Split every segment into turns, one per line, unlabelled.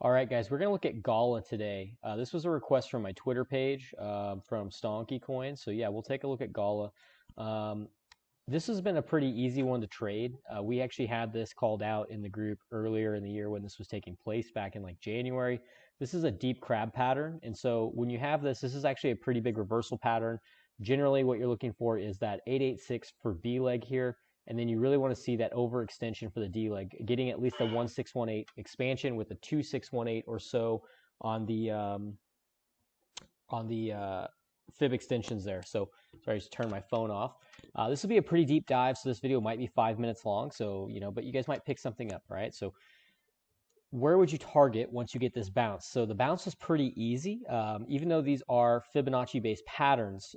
All right, guys, we're going to look at GALA today. This was a request from my Twitter page from Stonky Coin. So yeah, we'll take a look at GALA. This has been a pretty easy one to trade. We actually had this called out in the group earlier in the year when this was taking place back in like January. This is a deep crab pattern. And so when you have this is actually a pretty big reversal pattern. Generally, what you're looking for is that 886 for V leg here. And then you really want to see that overextension for the D leg, getting at least a 1618 expansion with a 2618 or so on the fib extensions there. So sorry, I just turned my phone off. This will be a pretty deep dive, so this video might be 5 minutes long. So but you guys might pick something up, right? So where would you target once you get this bounce? So the bounce is pretty easy, even though these are Fibonacci-based patterns.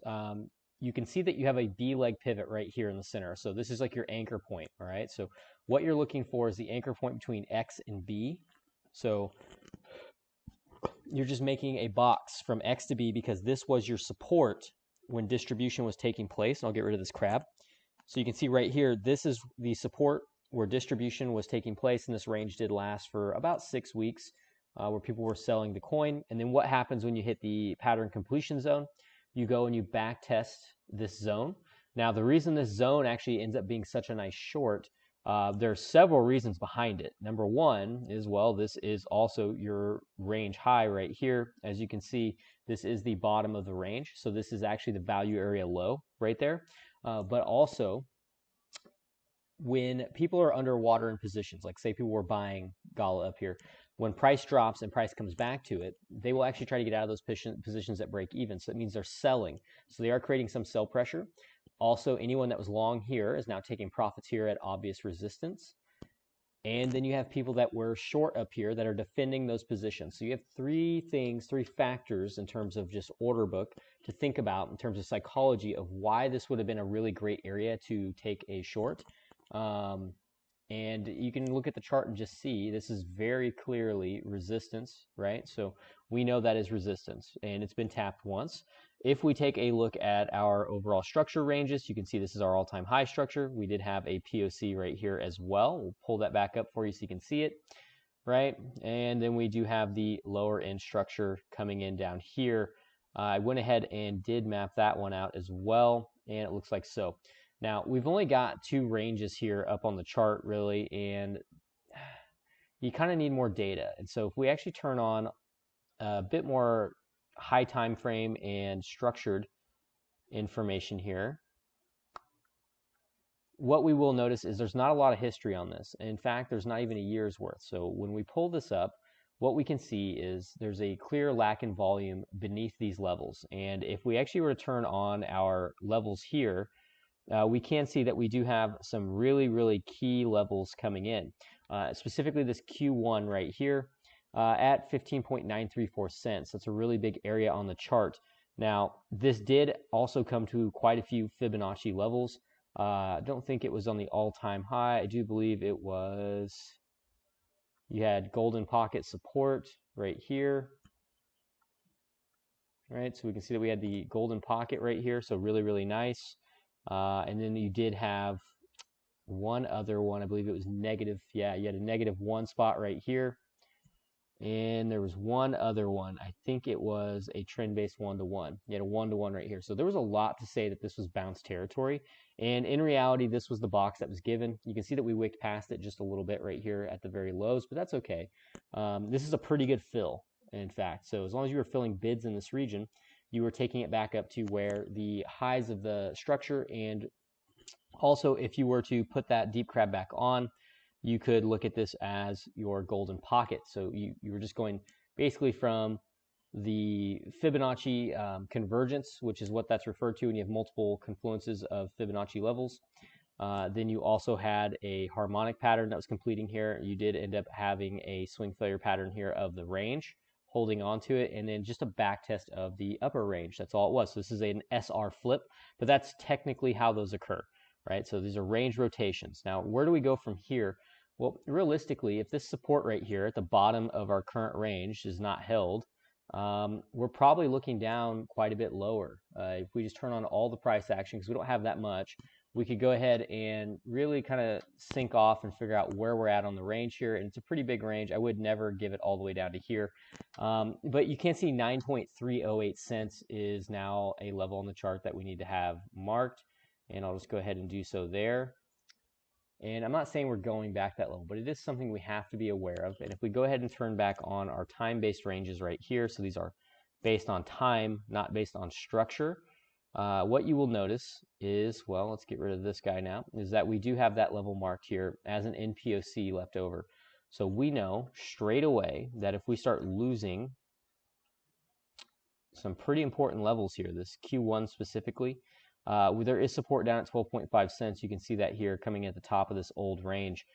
You can see that you have a B leg pivot right here in the center. So this is like your anchor point, all right? So what you're looking for is the anchor point between X and B. So you're just making a box from X to B because this was your support when distribution was taking place. And I'll get rid of this crab. So you can see right here, this is the support where distribution was taking place, and this range did last for about 6 weeks where people were selling the coin. And then what happens when you hit the pattern completion zone? You go and you back test this zone. Now, the reason this zone actually ends up being such a nice short, there are several reasons behind it. Number one is, well, this is also your range high right here. As you can see, this is the bottom of the range. So this is actually the value area low right there. But also, when people are underwater in positions, like say people were buying GALA up here, when price drops and price comes back to it, they will actually try to get out of those positions at break even. So it means they're selling. So they are creating some sell pressure. Also, anyone that was long here is now taking profits here at obvious resistance. And then you have people that were short up here that are defending those positions. So you have three factors in terms of just order book to think about in terms of psychology of why this would have been a really great area to take a short. And you can look at the chart and just see this is very clearly resistance, right? So we know that is resistance, and it's been tapped once. If we take a look at our overall structure ranges, you can see this is our all-time high structure. We did have a POC right here as well. We'll pull that back up for you so you can see it, right? And then we do have the lower end structure coming in down here. I went ahead and did map that one out as well, and it looks like so. Now, we've only got two ranges here up on the chart, really, and you kind of need more data. And so if we actually turn on a bit more high time frame and structured information here, what we will notice is there's not a lot of history on this. In fact, there's not even a year's worth. So when we pull this up, what we can see is there's a clear lack in volume beneath these levels. And if we actually were to turn on our levels here, we can see that we do have some really key levels coming in, specifically this Q1 right here at 15.934 cents. That's a really big area on the chart. Now, this did also come to quite a few Fibonacci levels. I don't think it was on the all-time high. I do believe it was, you had golden pocket support right here. Right, so we can see that we had the golden pocket right here, so really nice. And then you did have one other one, I believe it was negative. Yeah, you had a -1 spot right here. And there was one other one. I think it was a trend-based 1-to-1. You had a 1-to-1 right here. So there was a lot to say that this was bounce territory. And in reality, this was the box that was given. You can see that we wicked past it just a little bit right here at the very lows, but that's okay. This is a pretty good fill, in fact. So as long as you were filling bids in this region, you were taking it back up to where the highs of the structure, and also if you were to put that deep crab back on, you could look at this as your golden pocket. So you were just going basically from the Fibonacci convergence, which is what that's referred to when you have multiple confluences of Fibonacci levels. Then you also had a harmonic pattern that was completing here. You did end up having a swing failure pattern here of the range, holding on to it, and then just a back test of the upper range. That's all it was. So this is an SR flip, but that's technically how those occur, right? So these are range rotations. Now, where do we go from here? Well, realistically, if this support right here at the bottom of our current range is not held, we're probably looking down quite a bit lower. If we just turn on all the price action, because we don't have that much, we could go ahead and really kind of sync off and figure out where we're at on the range here. And it's a pretty big range. I would never give it all the way down to here. But you can see 9.308 cents is now a level on the chart that we need to have marked. And I'll just go ahead and do so there. And I'm not saying we're going back that level, but it is something we have to be aware of. And if we go ahead and turn back on our time-based ranges right here, so these are based on time, not based on structure, what you will notice is, well, let's get rid of this guy now, is that we do have that level marked here as an NPOC left over. So we know straight away that if we start losing some pretty important levels here, this Q1 specifically, there is support down at 12.5 cents. You can see that here coming at the top of this old range.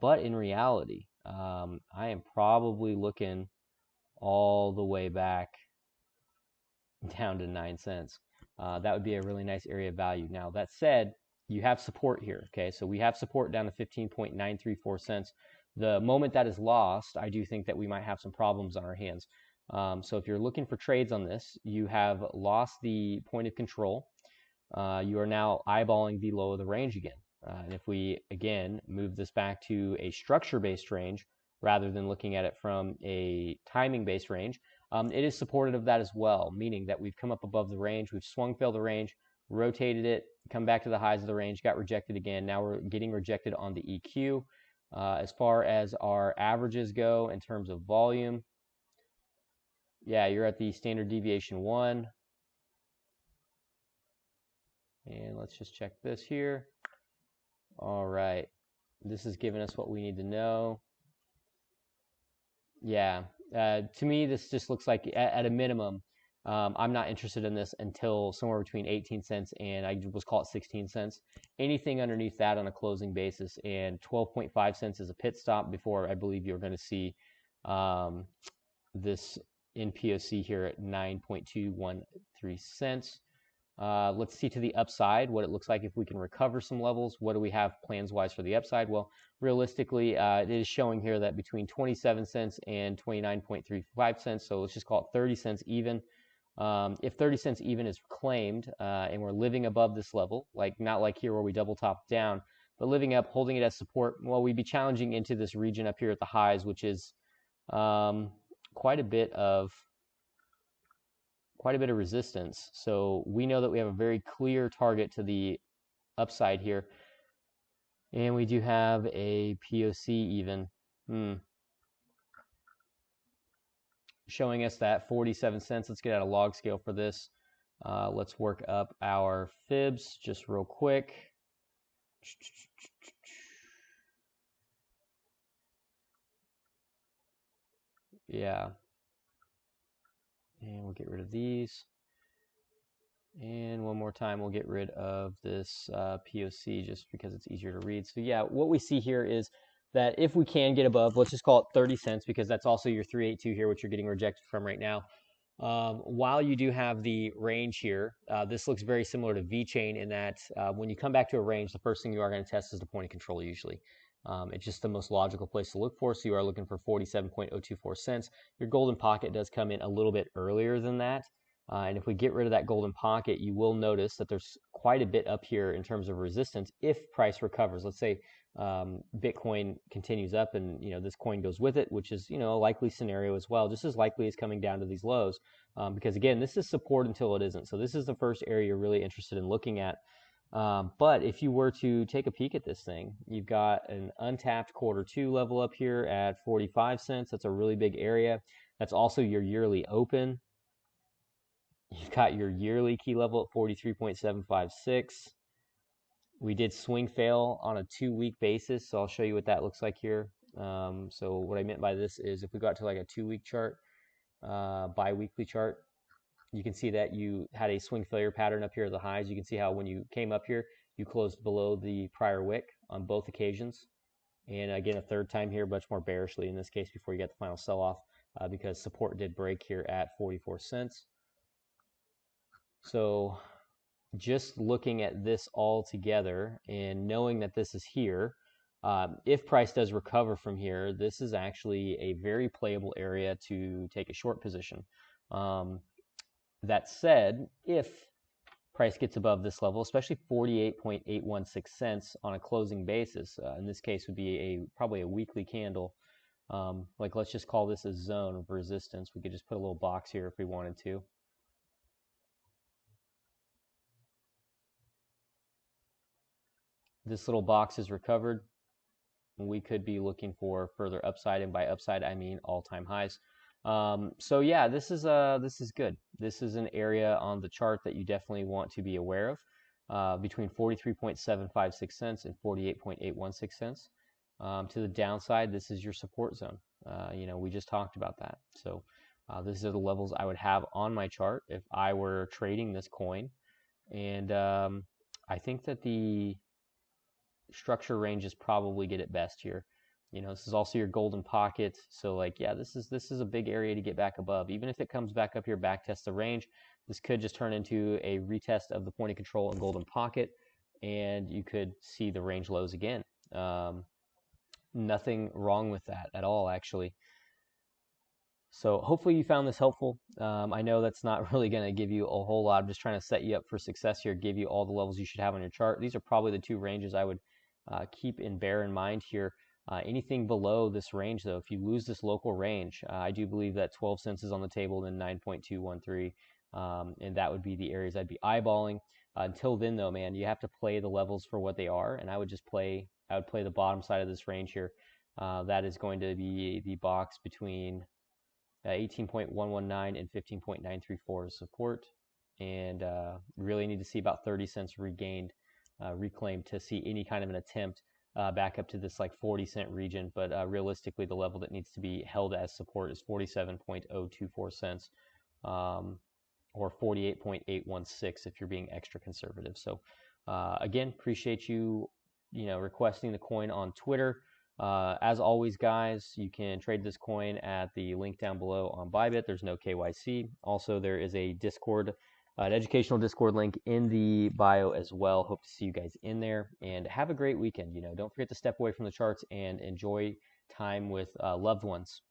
But in reality, I am probably looking all the way back down to 9 cents. That would be a really nice area of value. Now, that said, you have support here, okay? So we have support down to 15.934 cents. The moment that is lost, I do think that we might have some problems on our hands. So if you're looking for trades on this, you have lost the point of control. You are now eyeballing below the range again. And if we, again, move this back to a structure-based range rather than looking at it from a timing-based range, it is supportive of that as well, meaning that we've come up above the range, we've swung failed the range, rotated it, come back to the highs of the range, got rejected again. Now we're getting rejected on the EQ. As far as our averages go in terms of volume, yeah, you're at the standard deviation 1. And let's just check this here. All right. This is giving us what we need to know. Yeah. To me, this just looks like, at a minimum, I'm not interested in this until somewhere between 18 cents and I was call it 16 cents. Anything underneath that on a closing basis, and 12.5 cents is a pit stop before I believe you're going to see this NPOC here at 9.213 cents. Let's see to the upside what it looks like if we can recover some levels. What do we have plans wise for the upside? Well, realistically, it is showing here that between 27 cents and 29.35 cents, so let's just call it 30 cents even. If 30 cents even is claimed and we're living above this level, like not like here where we double top down, but living up, holding it as support, well, we'd be challenging into this region up here at the highs, which is quite a bit of resistance. So we know that we have a very clear target to the upside here. And we do have a POC even showing us that 47 cents. Let's get out a log scale for this. Let's work up our fibs just real quick. Yeah. And we'll get rid of these. And one more time, we'll get rid of this POC just because it's easier to read. So yeah, what we see here is that if we can get above, let's just call it 30 cents because that's also your 382 here, which you're getting rejected from right now. While you do have the range here, this looks very similar to V-chain in that when you come back to a range, the first thing you are going to test is the point of control usually. It's just the most logical place to look for. So you are looking for 47.024 cents. Your golden pocket does come in a little bit earlier than that. And if we get rid of that golden pocket, you will notice that there's quite a bit up here in terms of resistance if price recovers. Let's say Bitcoin continues up and this coin goes with it, which is a likely scenario as well, just as likely as coming down to these lows. Because again, this is support until it isn't. So this is the first area you're really interested in looking at. But if you were to take a peek at this thing, you've got an untapped Q2 level up here at 45 cents. That's a really big area. That's also your yearly open. You've got your yearly key level at 43.756. We did swing fail on a 2-week basis, so I'll show you what that looks like here. So what I meant by this is if we got to like a 2-week chart, bi-weekly chart, you can see that you had a swing failure pattern up here at the highs. You can see how when you came up here, you closed below the prior wick on both occasions. And again, a third time here, much more bearishly in this case before you get the final sell-off because support did break here at 44 cents. So just looking at this all together and knowing that this is here, if price does recover from here, this is actually a very playable area to take a short position. That said, if price gets above this level, especially 48.816 cents on a closing basis. In this case would be probably a weekly candle. Like let's just call this a zone of resistance. We could just put a little box here if we wanted to. This little box is recovered. We could be looking for further upside, and by upside I mean all-time highs. So yeah, this is good. This is an area on the chart that you definitely want to be aware of, between 43.756 cents and 48.816 cents. To the downside, this is your support zone. You know, we just talked about that. So these are the levels I would have on my chart if I were trading this coin. And I think that the structure ranges probably get it best here. You know, this is also your golden pocket. So like, yeah, this is a big area to get back above. Even if it comes back up here, back test the range, this could just turn into a retest of the point of control and golden pocket, and you could see the range lows again. Nothing wrong with that at all, actually. So hopefully you found this helpful. I know that's not really going to give you a whole lot. I'm just trying to set you up for success here, give you all the levels you should have on your chart. These are probably the two ranges I would keep and bear in mind here. Anything below this range, though, if you lose this local range, I do believe that 12 cents is on the table, then 9.213, and that would be the areas I'd be eyeballing. Until then, though, man, you have to play the levels for what they are, and I would play the bottom side of this range here. That is going to be the box between 18.119 and 15.934 is support, and really need to see about 30 cents reclaimed to see any kind of an attempt back up to this like 40-cent region. But realistically, the level that needs to be held as support is 47.024 cents, or 48.816 if you're being extra conservative. So again, appreciate you requesting the coin on Twitter. As always, guys, you can trade this coin at the link down below on Bybit. There's no KYC. Also, there is a Discord, an educational Discord link in the bio as well. Hope to see you guys in there, and have a great weekend. Don't forget to step away from the charts and enjoy time with loved ones.